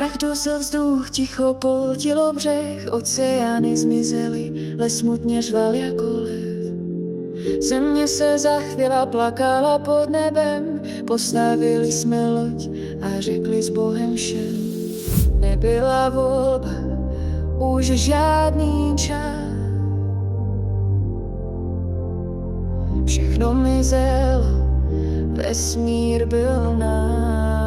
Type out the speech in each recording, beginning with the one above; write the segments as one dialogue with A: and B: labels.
A: Prach dusil vzduch, ticho poltilo břeh, oceány zmizely, les smutně řval jako lev. Země se zachvěla, plakala pod nebem, postavili jsme loď a řekli s Bohem všem. Nebyla volba, už žádný čas. Všechno mizelo, vesmír byl náš.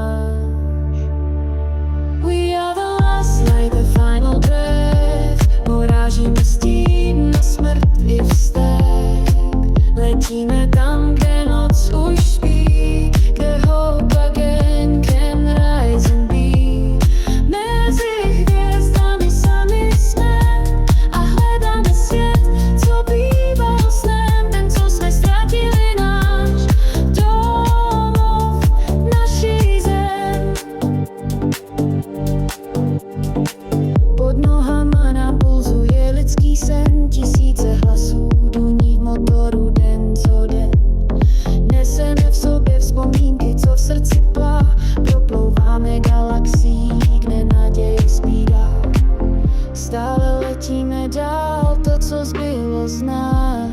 A: We are the last, like the final breath. Urážíme stín na smrt i vztek. Letíme tam, kde noc už spí, kde hope again can rise and be. Mezi hvězdami sami jsme a hledáme svět, co býval snem. Ten, co jsme ztratili, náš domov, naši zem. Pod nohama nám pulzuje lidský sen, tisíce hlasů duní v motoru den co den. Neseme v sobě vzpomínky, co v srdci plá, proplouváme galaxií, kde naděje zpívá. Stále letíme dál, to, co zbylo z nás.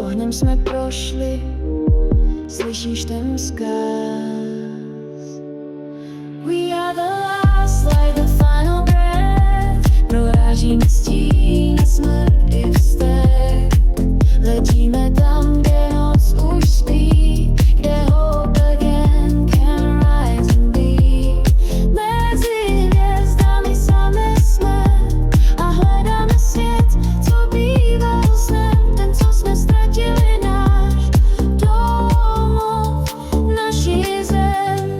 A: Ohněm jsme prošli, slyšíš ten vzkaz. We are the last, like the final breath. Prorážíme stín na smrt i vztek. Letíme tam, kde noc už spí, kde hope again can rise and be. Mezi hvězdami sami jsme a hledáme svět, co býval snem. Ten, co jsme ztratili, náš domov, naši zem.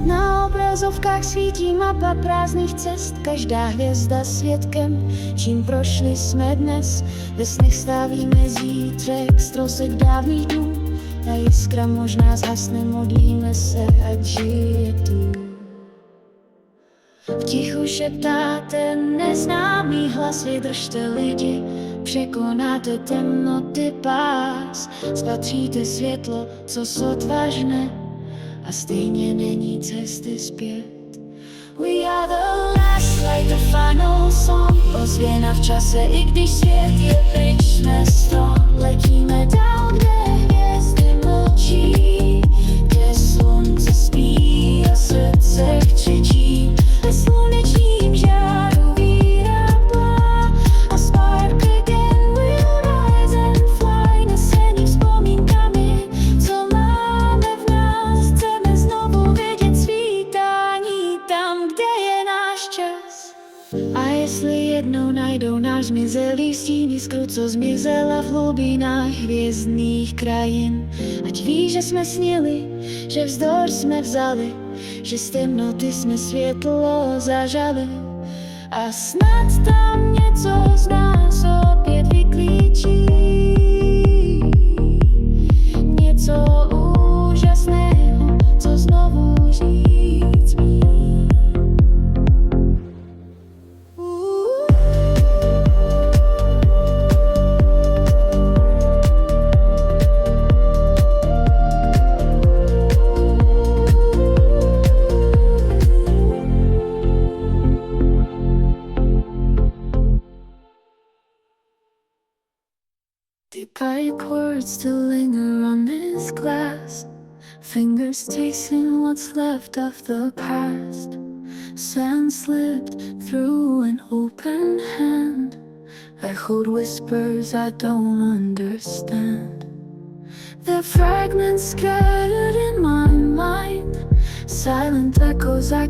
A: Na obrazovkách svítí mapa prázdných cest, každá hvězda svědkem, čím prošli jsme dnes. Ve snech stávíme zítřek, strosek dávných dnů, a jiskra možná zhasne, modlíme se, ať žije tu. V tichu šeptá ten neznámý hlas, vydržte lidi, překonáte temnoty pás, spatříte světlo, co sotvažne, a stejně není cesty zpět. We are the last, like the final song. Ozvěna v čase, i když svět je pryč, jsme strom. Letíme dál, kde hvězdy mlčí, kde slunce spí a srdce křičí. Ve slunečním žáru víra plá a spark again will rise and fly. Nesení vzpomínkami, co máme v nás. Chceme znovu vidět svítání tam, kde je náš čas. A jestli jednou najdou náš zmizelý stín, jiskru, co zmizela v hlubinách hvězdných krajin, ať ví, že jsme snili, že vzdor jsme vzali, že z temnoty jsme světlo zažali. A snad tam něco z nás opět vyklíčí, něco úžasného, co znovu říct mí. The pipe words still linger on this glass, fingers tasting what's left of the past. Sand slipped through an open hand, echoed whispers I don't understand. The fragments scattered in my mind, silent echoes I